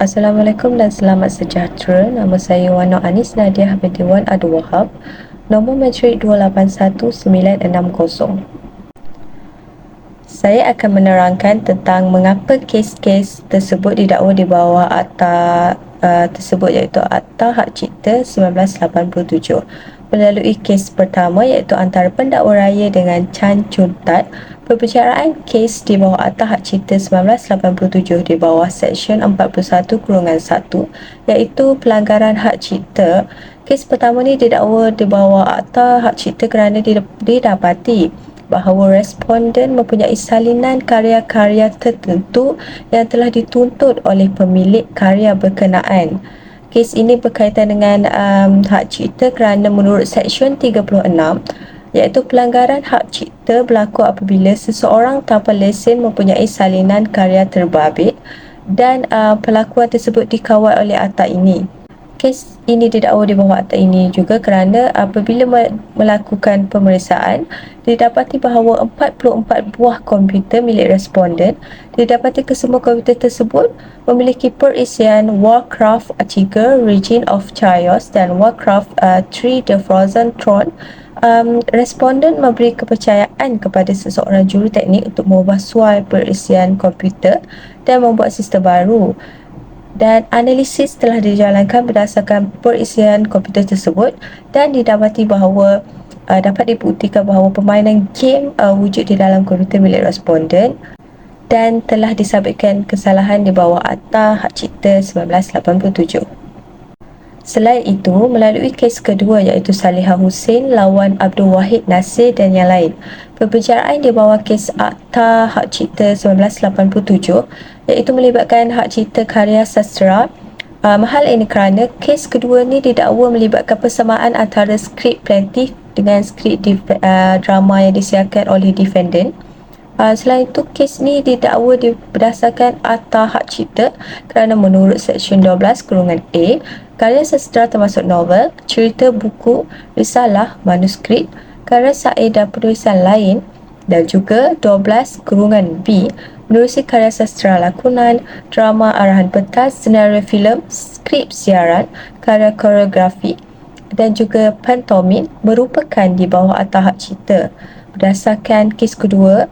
Assalamualaikum dan selamat sejahtera. Nama saya Wano Anis Nadiah binti Wan Abdul Wahab. Nombor matrik 281960. Saya akan menerangkan tentang mengapa kes-kes tersebut didakwa di bawah Akta tersebut, iaitu Akta Hak Cipta 1987. Melalui kes pertama, iaitu antara pendakwa raya dengan Chan Chun Tat. Perbicaraan kes di bawah Akta Hak Cipta 1987 di bawah Seksyen 41-1, iaitu pelanggaran hak cipta. Kes pertama ni didakwa di bawah Akta Hak Cipta kerana didapati bahawa responden mempunyai salinan karya-karya tertentu yang telah dituntut oleh pemilik karya berkenaan. Kes ini berkaitan dengan hak cipta kerana menurut Seksyen 36, iaitu pelanggaran hak cipta berlaku apabila seseorang tanpa lesen mempunyai salinan karya terbabit dan pelakuan tersebut dikawal oleh akta ini. Kes ini didakwa di bawah akta ini juga kerana apabila melakukan pemeriksaan, didapati bahawa 44 buah komputer milik responden, didapati kesemua komputer tersebut memiliki perisian Warcraft 3 Regent of Chaos dan Warcraft 3 The Frozen Throne. Responden memberi kepercayaan kepada seseorang juruteknik untuk mengubah sual perisian komputer dan membuat sistem baru. Dan analisis telah dijalankan berdasarkan perisian komputer tersebut dan didapati bahawa dapat dibuktikan bahawa permainan game wujud di dalam komputer milik responden dan telah disabitkan kesalahan di bawah Akta Hak Cipta 1987. Selain itu, melalui kes kedua, iaitu Salihah Hussein lawan Abdul Wahid Nasir dan yang lain, perbicaraan di bawah kes Akta Hak Cipta 1987, iaitu melibatkan hak cipta karya sastera. Hal ini kerana kes kedua ni didakwa melibatkan persamaan antara skrip plaintiff dengan skrip drama yang disiarkan oleh defendant. Selain itu, kes ni didakwa berdasarkan Akta Hak Cipta kerana menurut Seksyen 12-A, karya sastera termasuk novel, cerita, buku, risalah, manuskrip, karya syair dan penulisan lain, dan juga 12-B menerusi karya sastera lakonan, drama, arahan pentas, senario filem, skrip siaran, karya koreografi dan juga pantomim merupakan di bawah Akta Hak Cipta. Berdasarkan kes kedua,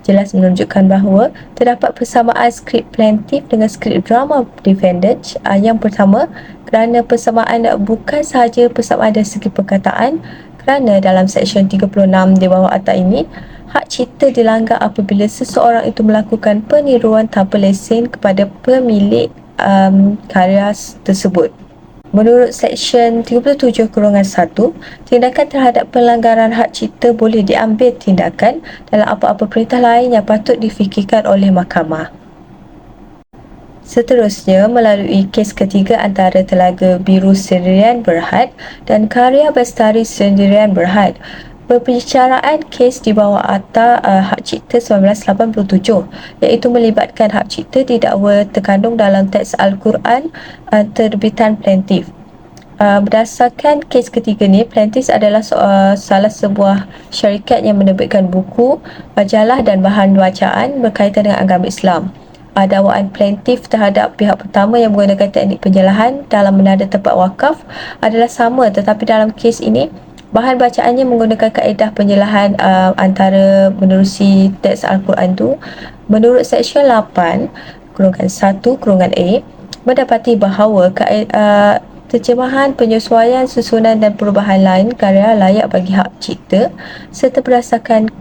jelas menunjukkan bahawa terdapat persamaan skrip plaintiff dengan skrip drama defendant. Yang pertama, kerana persamaan bukan sahaja persamaan dari segi perkataan, kerana dalam Seksyen 36 di bawah akta ini, hak cipta dilanggar apabila seseorang itu melakukan peniruan tanpa lesen kepada pemilik karya tersebut. Menurut Seksyen 37-1, tindakan terhadap pelanggaran hak cipta boleh diambil tindakan dalam apa-apa perintah lain yang patut difikirkan oleh mahkamah. Seterusnya, melalui kes ketiga antara Telaga Biru Sendirian Berhad dan Karya Bestari Sendirian Berhad, perbicaraan kes di bawah Akta Hak Cipta 1987, iaitu melibatkan hak cipta didakwa terkandung dalam teks Al-Quran terbitan plaintiff. Berdasarkan kes ketiga ni, plaintiff adalah salah sebuah syarikat yang menerbitkan buku, majalah dan bahan bacaan berkaitan dengan agama Islam. Dakwaan plaintiff terhadap pihak pertama yang menggunakan teknik penjelahan dalam menada tempat wakaf adalah sama, tetapi dalam kes ini bahan bacaannya menggunakan kaedah penjelahan antara menerusi teks Al-Quran tu. Menurut Seksyen 8-1-A, mendapati bahawa terjemahan, penyesuaian, susunan dan perubahan lain karya layak bagi hak cipta, serta berdasarkan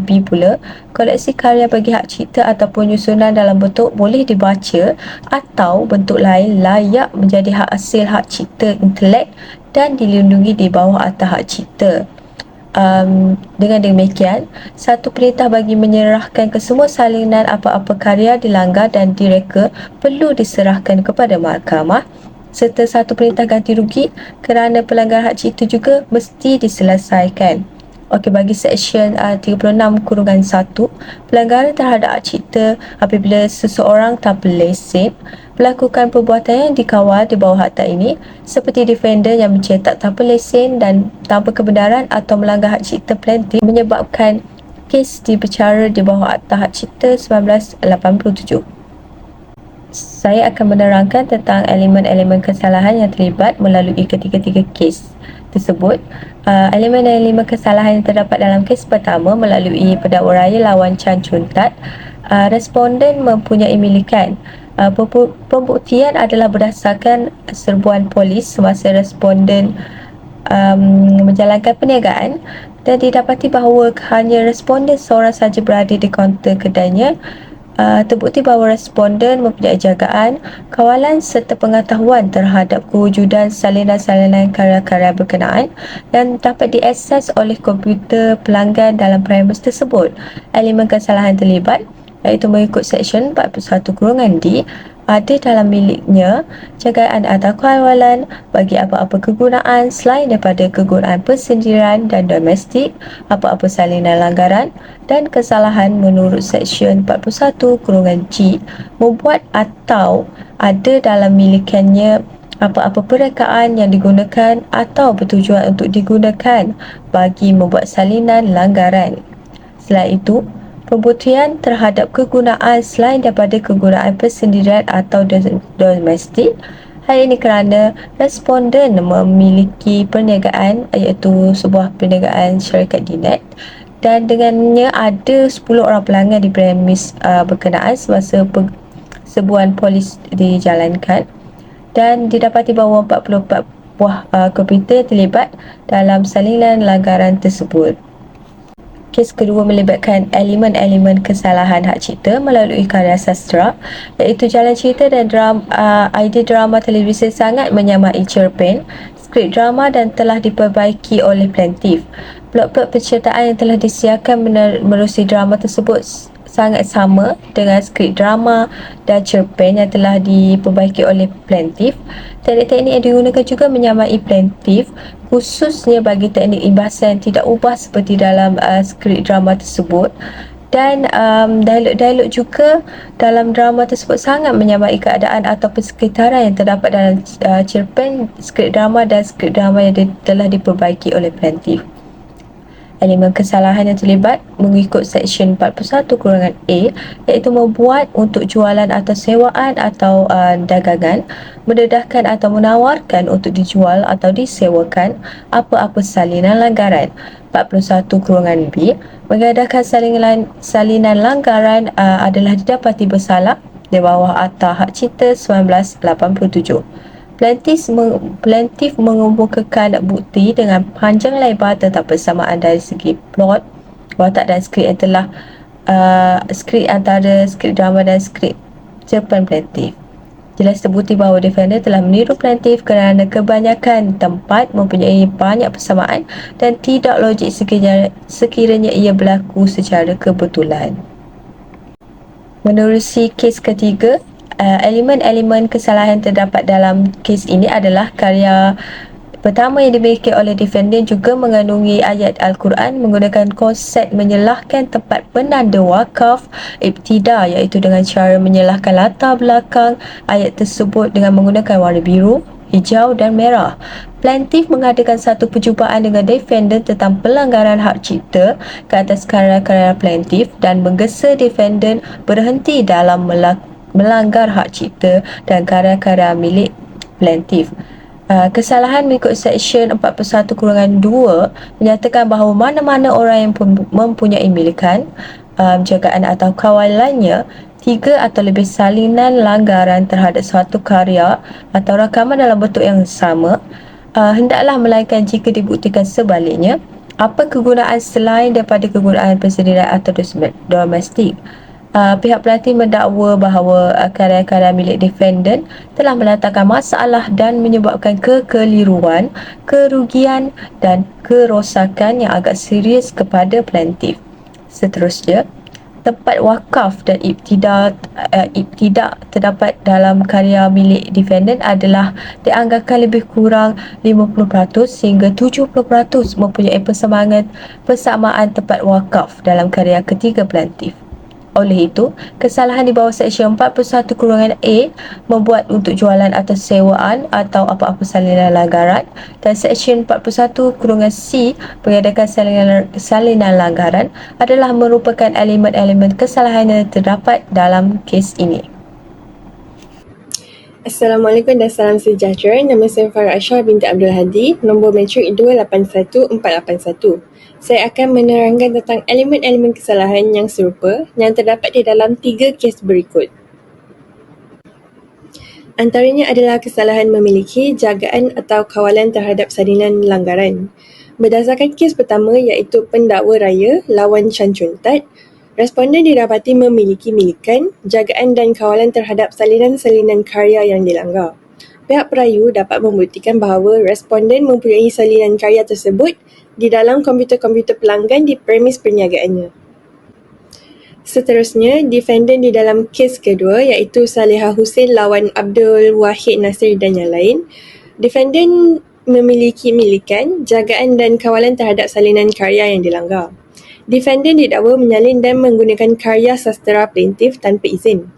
B pula, koleksi karya bagi hak cipta ataupun nyusunan dalam bentuk boleh dibaca atau bentuk lain layak menjadi hak hasil hak cipta intelek dan dilindungi di bawah Akta Hak Cipta. Dengan demikian, satu perintah bagi menyerahkan kesemua salinan apa-apa karya dilanggar dan direka perlu diserahkan kepada mahkamah, serta satu perintah ganti rugi kerana pelanggaran hak cipta juga mesti diselesaikan. Bagi Seksyen 36-1, pelanggaran terhadap hak cipta apabila seseorang tanpa lesen melakukan perbuatan yang dikawal di bawah akta ini, seperti defender yang mencetak tanpa lesen dan tanpa kebenaran atau melanggar hak cipta plaintiff, menyebabkan kes dibicara di bawah Akta Hak Cipta 1987. Saya akan menerangkan tentang elemen-elemen kesalahan yang terlibat melalui ketiga-tiga kes tersebut. Elemen-elemen kesalahan yang terdapat dalam kes pertama melalui pendakwa raya lawan Chan Chun Tat. Responden mempunyai milikan. Pembuktian adalah berdasarkan serbuan polis semasa responden menjalankan perniagaan, dan didapati bahawa hanya responden seorang sahaja berada di kaunter kedainya. Terbukti bahawa responden mempunyai jagaan, kawalan serta pengetahuan terhadap kewujudan salinan-salinan karya-karya berkenaan yang dapat diakses oleh komputer pelanggan dalam premis tersebut. Elemen kesalahan terlibat iaitu mengikut Seksyen 41(D) ada dalam miliknya jagaan atau kawalan bagi apa-apa kegunaan selain daripada kegunaan persendirian dan domestik, apa-apa salinan langgaran dan kesalahan menurut Seksyen 41(G) membuat atau ada dalam milikannya apa-apa perekaan yang digunakan atau bertujuan untuk digunakan bagi membuat salinan langgaran. Selain itu, pembuktian terhadap kegunaan selain daripada kegunaan persendirian atau domestik. Hal ini kerana responden memiliki perniagaan iaitu sebuah perniagaan syarikat Dinet, dan dengannya ada 10 orang pelanggan di premis berkenaan semasa serbuan polis dijalankan, dan didapati bahawa 44 buah komputer terlibat dalam salinan langgaran tersebut. Kes kedua melibatkan elemen-elemen kesalahan hak cipta melalui karya sastra, iaitu jalan cerita dan idea drama televisi sangat menyamai cerpen, skrip drama dan telah diperbaiki oleh plaintiff. Plot-plot penceritaan yang telah disiarkan menerusi drama tersebut sangat sama dengan skrip drama dan cerpen yang telah diperbaiki oleh plaintiff. Teknik-teknik yang digunakan juga menyamai plaintiff, khususnya bagi teknik imbasan yang tidak ubah seperti dalam skrip drama tersebut, dan dialog-dialog juga dalam drama tersebut sangat menyamai keadaan atau persekitaran yang terdapat dalam cerpen, skrip drama dan skrip drama yang telah diperbaiki oleh plaintiff. Elemen kesalahan yang terlibat mengikut Seksyen 41(A) iaitu membuat untuk jualan atau sewaan atau dagangan, mendedahkan atau menawarkan untuk dijual atau disewakan apa-apa salinan langgaran. 41(B) mengadakan salinan langgaran adalah didapati bersalah di bawah Akta Hak Cipta 1987. Plaintiff mengemukakan bukti dengan panjang lebar tentang persamaan dari segi plot, watak dan skrip yang telah skrip antara skrip drama dan skrip cerpen plaintiff. Jelas terbukti bahawa defendant telah meniru plaintiff kerana kebanyakan tempat mempunyai banyak persamaan dan tidak logik sekiranya ia berlaku secara kebetulan. Menerusi kes ketiga, elemen-elemen kesalahan terdapat dalam kes ini adalah karya pertama yang dimiliki oleh defendant juga mengandungi ayat Al-Quran menggunakan konsep menyelahkan tempat penanda wakaf ibtida, iaitu dengan cara menyelahkan latar belakang ayat tersebut dengan menggunakan warna biru, hijau dan merah. Plaintiff mengadakan satu perjumpaan dengan defendant tentang pelanggaran hak cipta ke atas karya-karya plaintiff dan menggesa defendant berhenti dalam melanggar hak cipta dan karya-karya milik plaintiff. Kesalahan mengikut Seksyen 41(2) menyatakan bahawa mana-mana orang yang mempunyai milikan, jagaan atau kawalannya 3 atau lebih salinan langgaran terhadap suatu karya atau rakaman dalam bentuk yang sama, hendaklah, melainkan jika dibuktikan sebaliknya, apa kegunaan selain daripada kegunaan persendirian atau domestik. Pihak pelantik mendakwa bahawa karya-karya milik defendant telah mendatangkan masalah dan menyebabkan kekeliruan, kerugian dan kerosakan yang agak serius kepada plaintiff. Seterusnya, tempat wakaf dan ibtidak terdapat dalam karya milik defendant adalah dianggarkan lebih kurang 50% hingga 70% mempunyai persamaan tempat wakaf dalam karya ketiga plaintiff. Oleh itu, kesalahan di bawah Seksyen 41(A) membuat untuk jualan atau sewaan atau apa-apa salinan langgaran, dan Seksyen 41(C) mengadakan salinan langgaran adalah merupakan elemen-elemen kesalahan yang terdapat dalam kes ini. Assalamualaikum dan salam sejahtera. Nama saya Farah Aisyah binti Abdul Hadi, nombor matrik 281481. Saya akan menerangkan tentang elemen-elemen kesalahan yang serupa yang terdapat di dalam 3 kes berikut. Antaranya adalah kesalahan memiliki jagaan atau kawalan terhadap salinan langgaran. Berdasarkan kes pertama iaitu pendakwa raya lawan Chan Chun Tat, responden didapati memiliki milikan, jagaan dan kawalan terhadap salinan-salinan karya yang dilanggar. Pihak perayu dapat membuktikan bahawa responden mempunyai salinan karya tersebut di dalam komputer-komputer pelanggan di premis perniagaannya. Seterusnya, defendant di dalam kes kedua iaitu Saleha Hussein lawan Abdul Wahid Nasir dan yang lain. Defendant memiliki milikan, jagaan dan kawalan terhadap salinan karya yang dilanggar. Defendant didakwa menyalin dan menggunakan karya sastera plaintiff tanpa izin.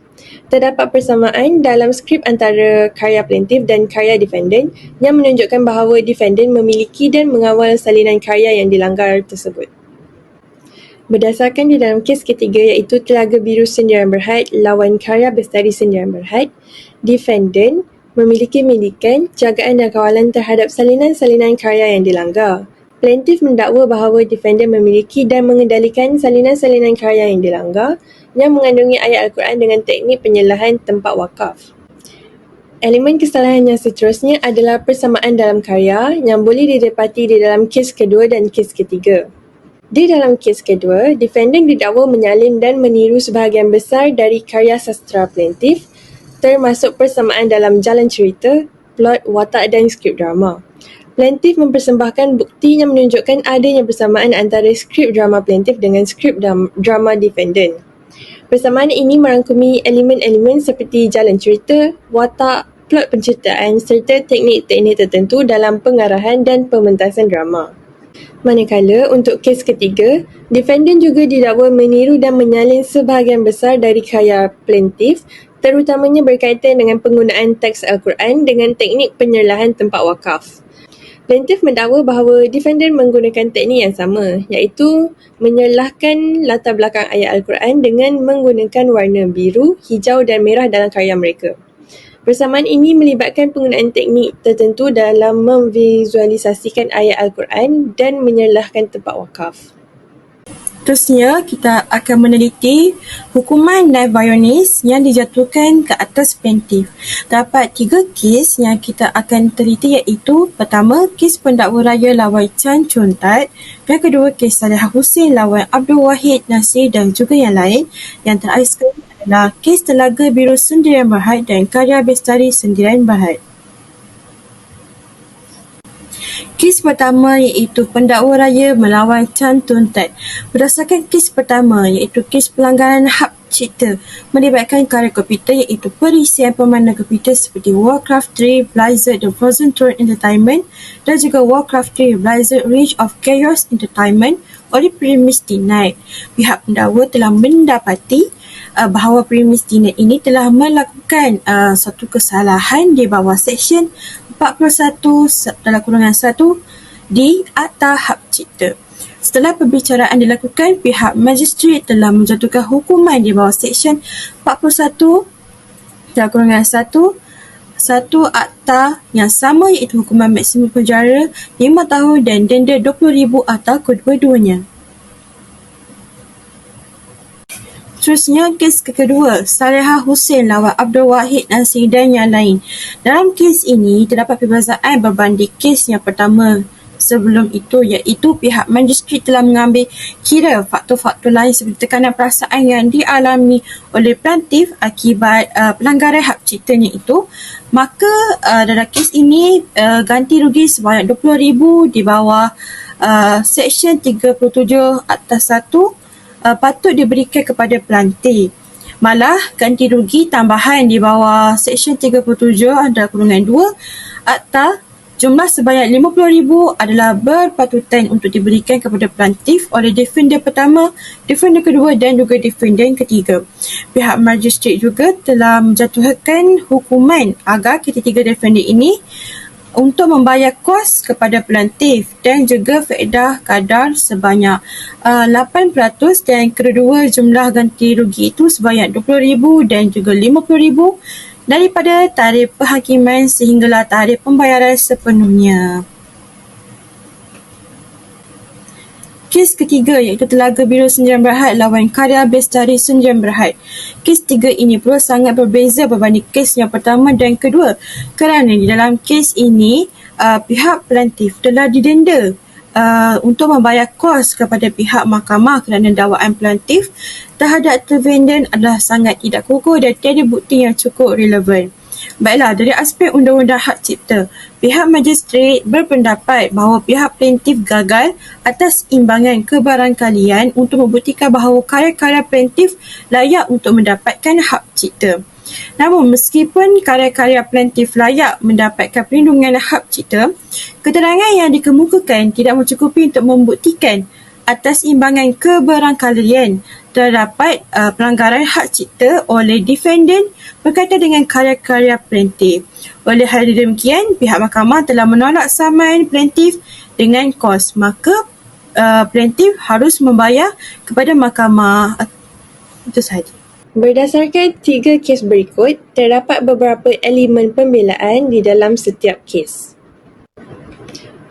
Terdapat persamaan dalam skrip antara karya plaintiff dan karya defendant yang menunjukkan bahawa defendant memiliki dan mengawal salinan karya yang dilanggar tersebut. Berdasarkan di dalam kes ketiga iaitu Telaga Biru Sendirian Berhad lawan Karya Bestari Sendirian Berhad, defendant memiliki milikan, jagaan dan kawalan terhadap salinan-salinan karya yang dilanggar. Plaintiff mendakwa bahawa defendant memiliki dan mengendalikan salinan-salinan karya yang dilanggar yang mengandungi ayat Al-Quran dengan teknik penyalahan tempat wakaf. Elemen kesalahan yang seterusnya adalah persamaan dalam karya yang boleh didapati di dalam kes kedua dan kes ketiga. Di dalam kes kedua, defendant didakwa menyalin dan meniru sebahagian besar dari karya sastera plaintiff, termasuk persamaan dalam jalan cerita, plot, watak dan skrip drama. Plaintiff mempersembahkan bukti yang menunjukkan adanya persamaan antara skrip drama plaintiff dengan skrip drama defendant. Persamaan ini merangkumi elemen-elemen seperti jalan cerita, watak, plot penceritaan serta teknik-teknik tertentu dalam pengarahan dan pementasan drama. Manakala untuk kes ketiga, defendant juga didakwa meniru dan menyalin sebahagian besar dari karya plaintiff, terutamanya berkaitan dengan penggunaan teks Al-Quran dengan teknik penyerlahan tempat wakaf. Plaintiff mendakwa bahawa defendant menggunakan teknik yang sama, iaitu menyerlahkan latar belakang ayat Al-Quran dengan menggunakan warna biru, hijau dan merah dalam karya mereka. Persamaan ini melibatkan penggunaan teknik tertentu dalam memvisualisasikan ayat Al-Quran dan menyerlahkan tempat wakaf. Seterusnya, kita akan meneliti hukuman non-violence yang dijatuhkan ke atas plaintiff. Terdapat 3 kes yang kita akan teliti iaitu pertama, kes pendakwa raya lawan Chan Chun Tat, yang kedua, kes Saleha Hussein lawan Abdul Wahid Nasir dan juga yang lain. Yang terakhir sekali adalah kes Telaga Biru Sendirian Berhad dan Karya Bestari Sendirian Berhad. Kes pertama iaitu pendakwa raya melawan Chan Chun Tat. Berdasarkan kes pertama iaitu kes pelanggaran hak cipta melibatkan karya komputer iaitu perisian permainan komputer seperti Warcraft 3, Blizzard The Frozen Throne Entertainment dan juga Warcraft 3, Blizzard Reach of Chaos Entertainment oleh Premis Denied. Pihak pendakwa telah mendapati bahawa Premis Denied ini telah melakukan satu kesalahan di bawah Seksyen 41/1 di Akta Hak Cipta. Setelah perbicaraan dilakukan, pihak magistrat telah menjatuhkan hukuman di bawah Seksyen 41/1 Akta yang sama iaitu hukuman maksimum penjara 5 tahun dan denda RM20,000 atau kedua-duanya. Seterusnya, kes kedua, Saleha Hussein lawan Abdul Wahid Nasir dan yang lain. Dalam kes ini, terdapat perbezaan berbanding kes yang pertama sebelum itu, iaitu pihak magistrat telah mengambil kira faktor-faktor lain seperti tekanan perasaan yang dialami oleh plaintiff akibat pelanggaran hak ciptanya itu. Maka dalam kes ini, ganti rugi sebanyak RM20,000 di bawah Seksyen 37 Akta 1 patut diberikan kepada plaintiff. Malah, ganti rugi tambahan di bawah Seksyen 37/2 Akta jumlah sebanyak RM50,000 adalah berpatutan untuk diberikan kepada plaintiff oleh defendant pertama, defendant kedua dan juga defendant ketiga. Pihak magistrat juga telah menjatuhkan hukuman agar ketiga defendant ini untuk membayar kos kepada plaintiff dan juga faedah kadar sebanyak 8% dan kedua jumlah ganti rugi itu sebanyak RM20,000 dan juga RM50,000 daripada tarikh penghakiman sehinggalah tarikh pembayaran sepenuhnya. Kes ketiga iaitu Telaga Biru Sdn Bhd lawan Karya Bestari Sdn Bhd. Kes tiga ini perlu sangat berbeza berbanding kes yang pertama dan kedua kerana di dalam kes ini pihak pelantif telah didenda untuk membayar kos kepada pihak mahkamah kerana dakwaan pelantif terhadap defendant adalah sangat tidak kukuh dan tiada bukti yang cukup relevan. Baiklah, dari aspek undang-undang hak cipta, pihak magistrate berpendapat bahawa pihak plaintiff gagal atas imbangan kebarangkalian untuk membuktikan bahawa karya-karya plaintiff layak untuk mendapatkan hak cipta. Namun, meskipun karya-karya plaintiff layak mendapatkan perlindungan hak cipta, keterangan yang dikemukakan tidak mencukupi untuk membuktikan atas imbangan kebarangkalian terdapat pelanggaran hak cipta oleh defendant berkaitan dengan karya-karya plaintiff. Oleh hal demikian, pihak mahkamah telah menolak saman plaintiff dengan kos. Maka plaintiff harus membayar kepada mahkamah. Itu sahaja. Berdasarkan 3 kes berikut, terdapat beberapa elemen pembelaan di dalam setiap kes.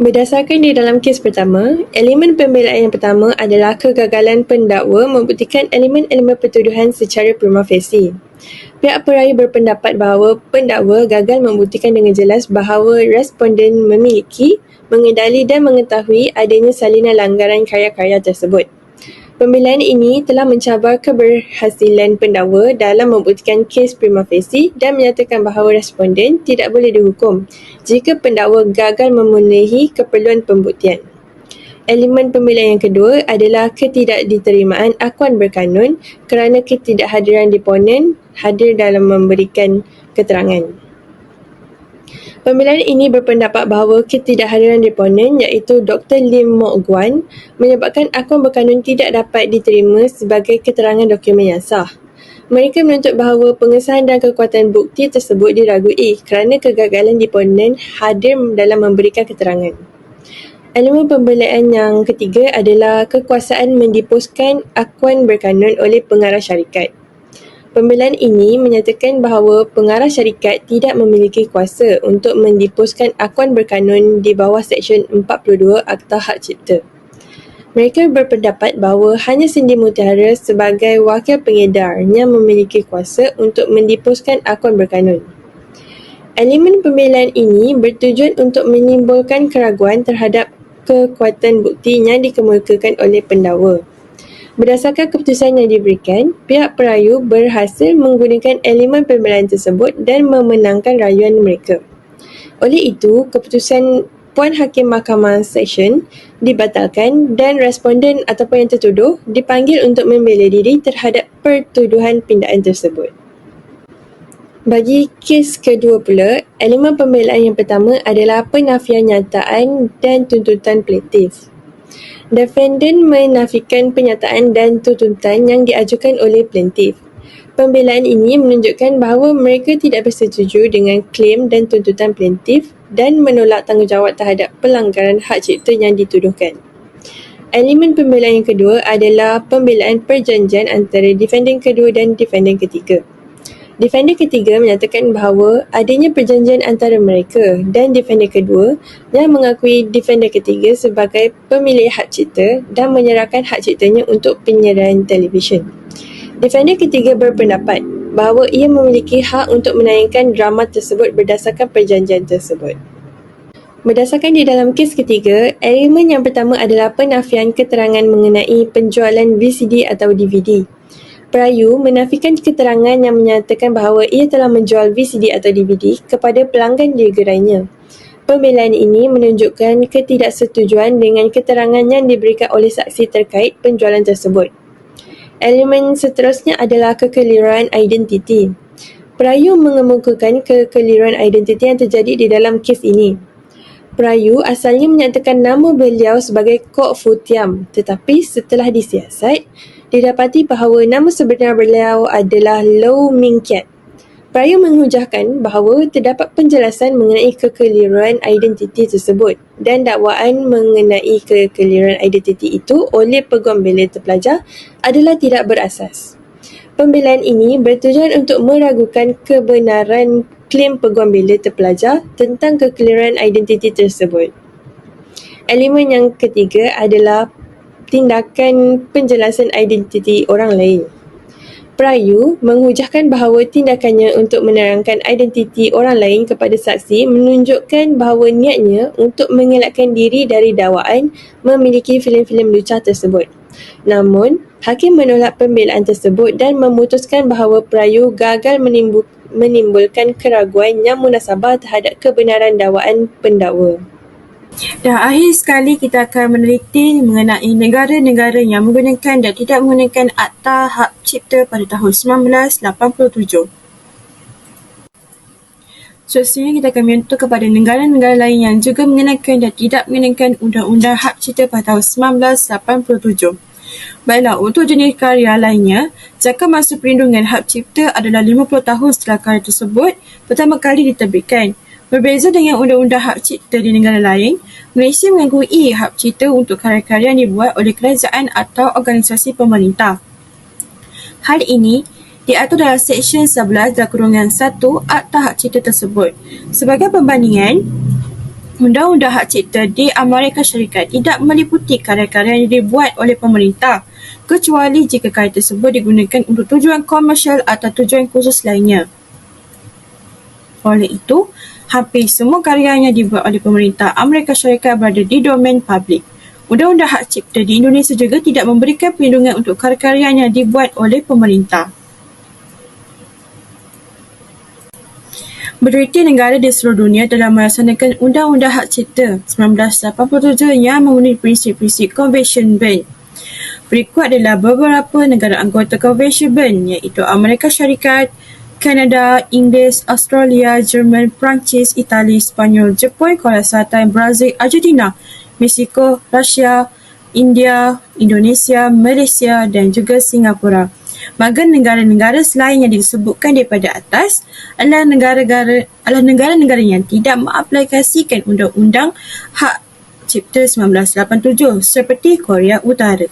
Berdasarkan di dalam kes pertama, elemen pembelaan yang pertama adalah kegagalan pendakwa membuktikan elemen-elemen pertuduhan secara prima facie. Pihak perayu berpendapat bahawa pendakwa gagal membuktikan dengan jelas bahawa responden memiliki, mengendali dan mengetahui adanya salinan langgaran karya-karya tersebut. Pembelaan ini telah mencabar keberhasilan pendakwa dalam membuktikan kes prima facie dan menyatakan bahawa responden tidak boleh dihukum jika pendakwa gagal memenuhi keperluan pembuktian. Elemen pembelaan yang kedua adalah ketidakditerimaan akuan berkanun kerana ketidakhadiran deponen hadir dalam memberikan keterangan. Pembelaan ini berpendapat bahawa ketidakhadiran deponen iaitu Dr. Lim Mok Guan menyebabkan akuan berkanun tidak dapat diterima sebagai keterangan dokumen yang sah. Mereka menuntut bahawa pengesahan dan kekuatan bukti tersebut diragui kerana kegagalan deponen hadir dalam memberikan keterangan. Elemen pembelaan yang ketiga adalah kekuasaan mendepuskan akuan berkanun oleh pengarah syarikat. Pembelaan ini menyatakan bahawa pengarah syarikat tidak memiliki kuasa untuk mendepuskan akuan berkanun di bawah Seksyen 42 Akta Hak Cipta. Mereka berpendapat bahawa hanya Cindy Mutiara sebagai wakil pengedar yang memiliki kuasa untuk mendepuskan akuan berkanun. Elemen pembelaan ini bertujuan untuk menimbulkan keraguan terhadap kekuatan bukti yang dikemukakan oleh pendakwa. Berdasarkan keputusan yang diberikan, pihak perayu berhasil menggunakan elemen pembelaan tersebut dan memenangkan rayuan mereka. Oleh itu, keputusan Puan Hakim Mahkamah Seksyen dibatalkan dan responden ataupun yang tertuduh dipanggil untuk membela diri terhadap pertuduhan pindaan tersebut. Bagi kes kedua pula, elemen pembelaan yang pertama adalah penafian nyataan dan tuntutan plaintiff. Defendant menafikan penyataan dan tuntutan yang diajukan oleh plaintiff. Pembelaan ini menunjukkan bahawa mereka tidak bersetuju dengan klaim dan tuntutan plaintiff dan menolak tanggungjawab terhadap pelanggaran hak cipta yang dituduhkan. Elemen pembelaan yang kedua adalah pembelaan perjanjian antara defendant kedua dan defendant ketiga. Defendant ketiga menyatakan bahawa adanya perjanjian antara mereka dan defendant kedua yang mengakui defendant ketiga sebagai pemilik hak cipta dan menyerahkan hak ciptanya untuk penyiaran televisyen. Defendant ketiga berpendapat bahawa ia memiliki hak untuk menayangkan drama tersebut berdasarkan perjanjian tersebut. Berdasarkan di dalam kes ketiga, elemen yang pertama adalah penafian keterangan mengenai penjualan VCD atau DVD. Perayu menafikan keterangan yang menyatakan bahawa ia telah menjual VCD atau DVD kepada pelanggan di gerainya. Pembelaan ini menunjukkan ketidaksetujuan dengan keterangan yang diberikan oleh saksi terkait penjualan tersebut. Elemen seterusnya adalah kekeliruan identiti. Perayu mengemukakan kekeliruan identiti yang terjadi di dalam kes ini. Perayu asalnya menyatakan nama beliau sebagai Kok Fu Tiam, tetapi setelah disiasat, didapati bahawa nama sebenar beliau adalah Low Ming Kiat. Perayu menghujahkan bahawa terdapat penjelasan mengenai kekeliruan identiti tersebut dan dakwaan mengenai kekeliruan identiti itu oleh peguam bela terpelajar adalah tidak berasas. Pembelaan ini bertujuan untuk meragukan kebenaran klaim peguam bela terpelajar tentang kekeliruan identiti tersebut. Elemen yang ketiga adalah tindakan penjelasan identiti orang lain. Perayu menghujahkan bahawa tindakannya untuk menerangkan identiti orang lain kepada saksi menunjukkan bahawa niatnya untuk mengelakkan diri dari dakwaan memiliki filem-filem lucah tersebut. Namun, hakim menolak pembelaan tersebut dan memutuskan bahawa perayu gagal menimbulkan keraguan yang munasabah terhadap kebenaran dakwaan pendakwa. Dan akhir sekali kita akan meneliti mengenai negara-negara yang menggunakan dan tidak menggunakan Akta Hak Cipta pada tahun 1987. Seterusnya kita akan menyentuh kepada negara-negara lain yang juga mengenakan dan tidak mengenakan Undang-Undang Hak Cipta pada tahun 1987. Baiklah, untuk jenis karya lainnya, jangka masa perlindungan hak cipta adalah 50 tahun setelah karya tersebut pertama kali diterbitkan. Berbeza dengan Undang-Undang Hak Cipta di negara lain, Malaysia mengakui hak cipta untuk karya-karya yang dibuat oleh kerajaan atau organisasi pemerintah. Hal ini diatur dalam Seksyen 11/1 Akta Hak Cipta tersebut. Sebagai perbandingan, Undang-Undang Hak Cipta di Amerika Syarikat tidak meliputi karya-karya yang dibuat oleh pemerintah, kecuali jika karya tersebut digunakan untuk tujuan komersial atau tujuan khusus lainnya. Oleh itu, hampir semua karya yang dibuat oleh pemerintah Amerika Syarikat berada di domain publik. Undang-Undang Hak Cipta di Indonesia juga tidak memberikan perlindungan untuk karya-karya yang dibuat oleh pemerintah. Majoriti negara di seluruh dunia telah melaksanakan Undang-Undang Hak Cipta 1987 yang memenuhi prinsip-prinsip Convention Bern. Berikut adalah beberapa negara anggota Convention Bern, iaitu Amerika Syarikat, Kanada, Inggeris, Australia, Jerman, Perancis, Itali, Sepanyol, Jepun, Korea Selatan, Brazil, Argentina, Mexico, Rusia, India, Indonesia, Malaysia dan juga Singapura. Maka negara-negara selain yang disebutkan daripada atas adalah negara-negara yang tidak mengaplikasikan Undang-Undang Hak Cipta 1987 seperti Korea Utara.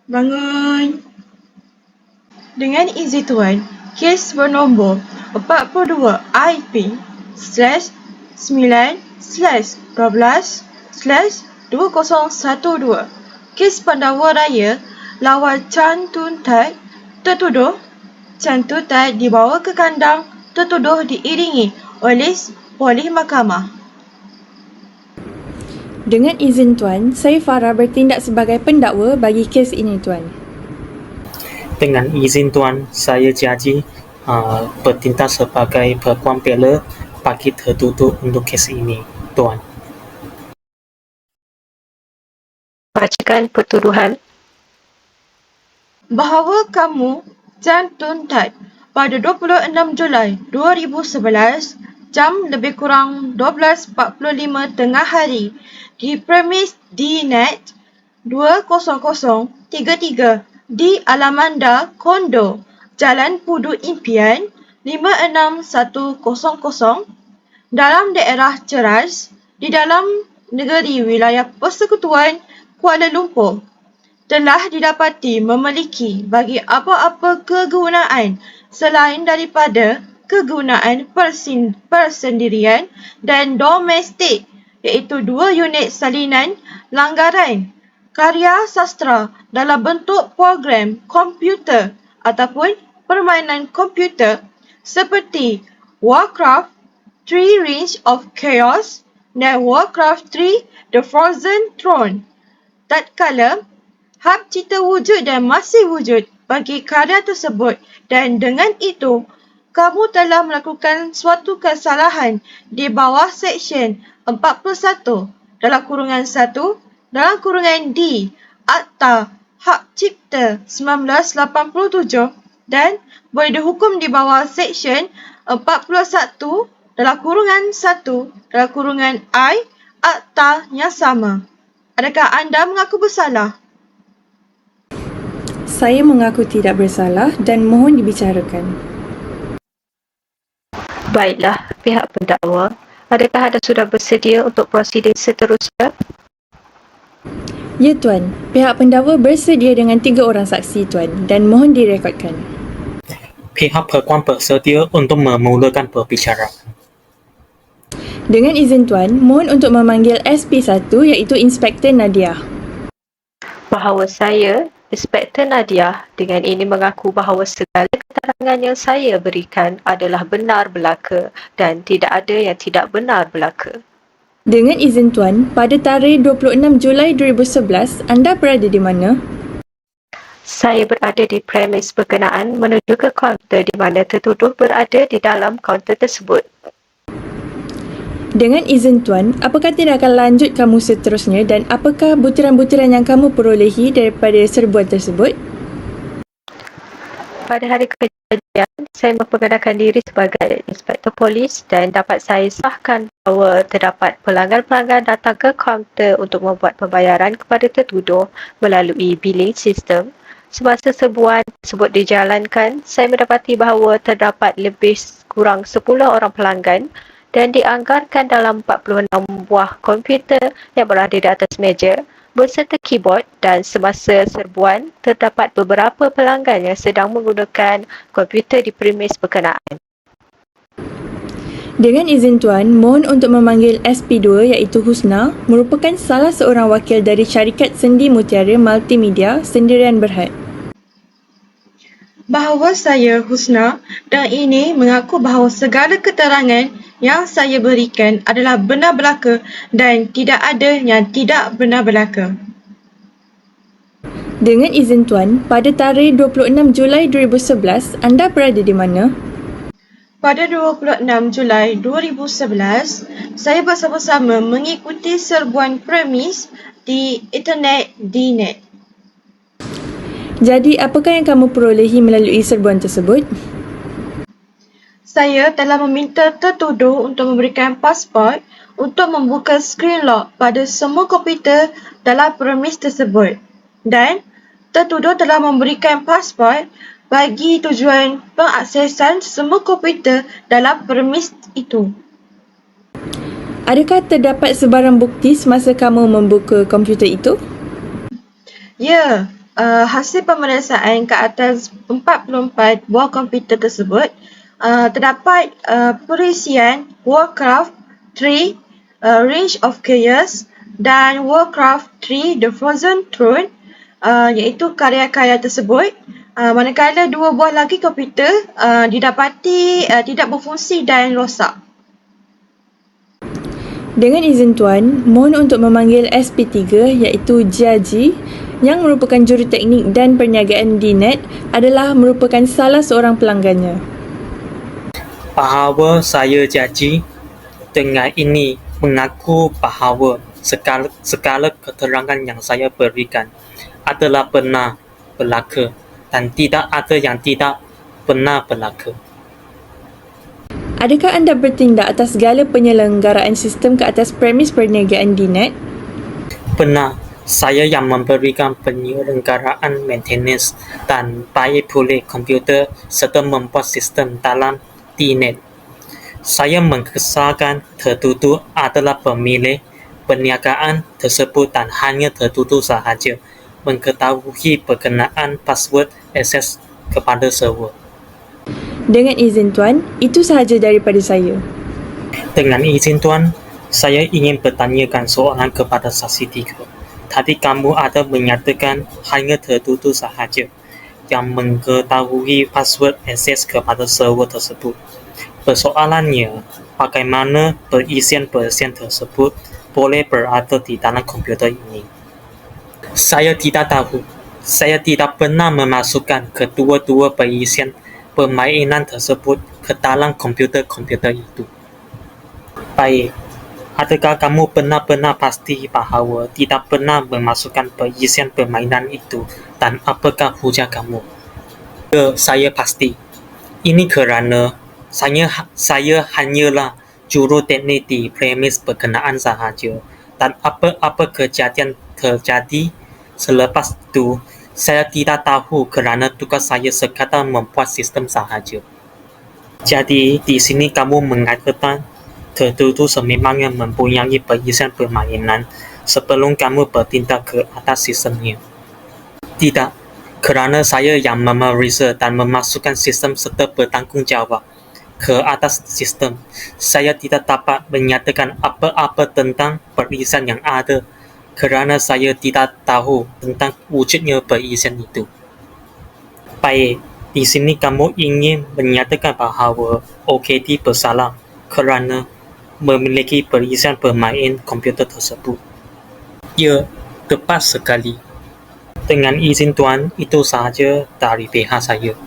Bangun. Dengan izin Tuan, kes bernombor 42 IP/9/12/2012. Kes pendakwa raya lawan Chan Tun Tat tertuduh. Chan Tun Tat dibawa ke kandang tertuduh diiringi oleh polis mahkamah. Dengan izin Tuan, saya Farah bertindak sebagai pendakwa bagi kes ini Tuan. Dengan izin Tuan, saya Jaji bertindak sebagai peguam bela bagi tertuduh untuk kes ini, Tuan. Bacakan pertuduhan. Bahawa kamu, Chan Tun Tat, pada 26 Julai 2011, jam lebih kurang 12.45 tengah hari, di premis DNet 20033 di Alamanda Kondo, Jalan Pudu Impian 56100 dalam daerah Ceras di dalam negeri wilayah Persekutuan Kuala Lumpur telah didapati memiliki bagi apa-apa kegunaan selain daripada kegunaan persendirian dan domestik, iaitu 2 unit salinan langgaran karya sastra dalam bentuk program komputer ataupun permainan komputer seperti Warcraft 3 Rings of Chaos dan Warcraft 3 The Frozen Throne. Tatkala hak cipta wujud dan masih wujud bagi karya tersebut, dan dengan itu kamu telah melakukan suatu kesalahan di bawah Seksyen 41 (1) D Akta Hak Cipta 1987 dan boleh dihukum di bawah Seksyen 41 (1) Akta yang sama. Adakah anda mengaku bersalah? saya mengaku tidak bersalah dan mohon dibicarakan. Baiklah, pihak pendakwa, adakah anda sudah bersedia untuk prosedur seterusnya? Ya Tuan, pihak pendakwa bersedia dengan 3 orang saksi Tuan dan mohon direkodkan. Pihak pekuan bersedia untuk memulakan perbicaraan. Dengan izin Tuan, mohon untuk memanggil SP1 iaitu Inspektor Nadia. Bahawa saya, Inspektor Nadia, dengan ini mengaku bahawa segala keterangan yang saya berikan adalah benar belaka dan tidak ada yang tidak benar belaka. Dengan izin Tuan, pada tarikh 26 Julai 2011, anda berada di mana? Saya berada di premis berkenaan menuju ke kaunter di mana tertuduh berada di dalam kaunter tersebut. Dengan izin Tuan, apakah tindakan lanjut kamu seterusnya dan apakah butiran-butiran yang kamu perolehi daripada serbuan tersebut? Pada hari kejadian, saya memperkenalkan diri sebagai inspektor polis dan dapat saya sahkan bahawa terdapat pelanggan-pelanggan datang ke kaunter untuk membuat pembayaran kepada tertuduh melalui billing system. Semasa serbuan tersebut dijalankan, saya mendapati bahawa terdapat lebih kurang 10 orang pelanggan dan dianggarkan dalam 46 buah komputer yang berada di atas meja berserta keyboard, dan semasa serbuan terdapat beberapa pelanggan yang sedang menggunakan komputer di premis berkenaan. Dengan izin Tuan, mohon untuk memanggil SP2 iaitu Husna, merupakan salah seorang wakil dari syarikat sendi mutiara multimedia Sendirian Berhad. Bahawa saya Husna dan ini mengaku bahawa segala keterangan yang saya berikan adalah benar belaka dan tidak ada yang tidak benar belaka. Dengan izin Tuan, pada tarikh 26 Julai 2011, anda berada di mana? Pada 26 Julai 2011, saya bersama-sama mengikuti serbuan premis di internet DNet. Jadi, apakah yang kamu perolehi melalui serbuan tersebut? Saya telah meminta tertuduh untuk memberikan pasport untuk membuka screen lock pada semua komputer dalam premis tersebut dan tertuduh telah memberikan pasport bagi tujuan pengaksesan semua komputer dalam premis itu. Adakah terdapat sebarang bukti semasa kamu membuka komputer itu? Ya, hasil pemeriksaan ke atas 44 buah komputer tersebut terdapat perisian Warcraft 3 Range of Chaos dan Warcraft 3 The Frozen Throne, iaitu karya-karya tersebut, manakala 2 buah lagi komputer didapati tidak berfungsi dan rosak. Dengan izin Tuan, mohon untuk memanggil SP3 iaitu Jiaji yang merupakan juruteknik dan perniagaan DNet adalah merupakan salah seorang pelanggannya. Bahawa saya Jaji dengan ini mengaku bahawa segala keterangan yang saya berikan adalah benar belaka dan tidak ada yang tidak benar belaka. Adakah anda bertindak atas segala penyelenggaraan sistem ke atas premis perniagaan DNet? Benar, saya yang memberikan penyelenggaraan maintenance dan baik pulih komputer serta membuat sistem dalam DNet. Saya mengesahkan tertuduh adalah pemilik perniagaan tersebut dan hanya tertuduh sahaja mengetahui berkenaan password akses kepada server. Dengan izin Tuan, itu sahaja daripada saya. Dengan izin Tuan, saya ingin bertanyakan soalan kepada saksi 3. Tadi kamu ada menyatakan hanya tertuduh sahaja yang mengetahui password akses kepada server tersebut. Persoalannya, bagaimana perisian-perisian tersebut boleh berada di dalam komputer ini? Saya tidak tahu. Saya tidak pernah memasukkan kedua-dua perisian permainan tersebut ke dalam komputer-komputer itu. Baik, adakah kamu benar-benar pasti bahawa tidak pernah memasukkan perisian permainan itu dan apakah hujah kamu? Ya, saya pasti. Ini kerana saya hanyalah juruteknik di premis berkenaan sahaja dan apa-apa kejadian terjadi selepas itu Saya tidak tahu kerana tugas saya sekadar membuat sistem sahaja. Jadi, di sini kamu mengatakan tertutup sememangnya mempunyai perizinan permainan sebelum kamu bertindak ke atas sistemnya. Tidak, kerana saya yang memeriksa dan memasukkan sistem serta bertanggungjawab ke atas sistem, saya tidak dapat menyatakan apa-apa tentang perizinan yang ada kerana saya tidak tahu tentang wujudnya perizinan itu. Baik, di sini kamu ingin menyatakan bahawa OKT bersalah kerana memiliki perizinan bermain komputer tersebut. Ya, tepat sekali. Dengan izin Tuan, itu sahaja dari pihak saya.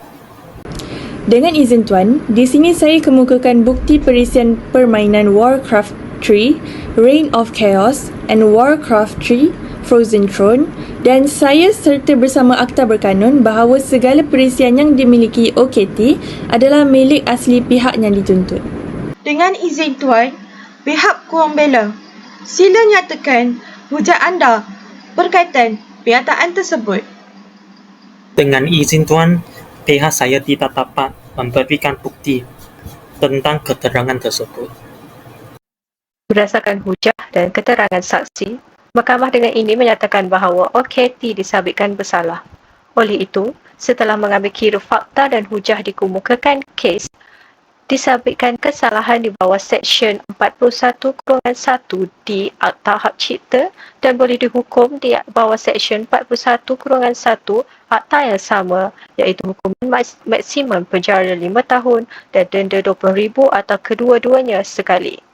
Dengan izin Tuan, di sini saya kemukakan bukti perizinan permainan Warcraft 3, Reign of Chaos and Warcraft 3, Frozen Throne, dan saya serta bersama akta berkanun bahawa segala perizinan yang dimiliki OKT adalah milik asli pihak yang dituntut. Dengan izin Tuan, pihak kurang bela, sila nyatakan hujah anda berkaitan pernyataan tersebut. Dengan izin Tuan, pihak saya tidak dapat memberikan bukti tentang keterangan tersebut. Berdasarkan hujah dan keterangan saksi, mahkamah dengan ini menyatakan bahawa OKT disabitkan bersalah. Oleh itu, setelah mengambil kira fakta dan hujah dikemukakan kes, disabitkan kesalahan di bawah Seksyen 41-1 di Akta Hak Cipta dan boleh dihukum di bawah Seksyen 41-1 Akta yang sama, iaitu hukuman maksimum penjara 5 tahun dan denda RM20,000 atau kedua-duanya sekali.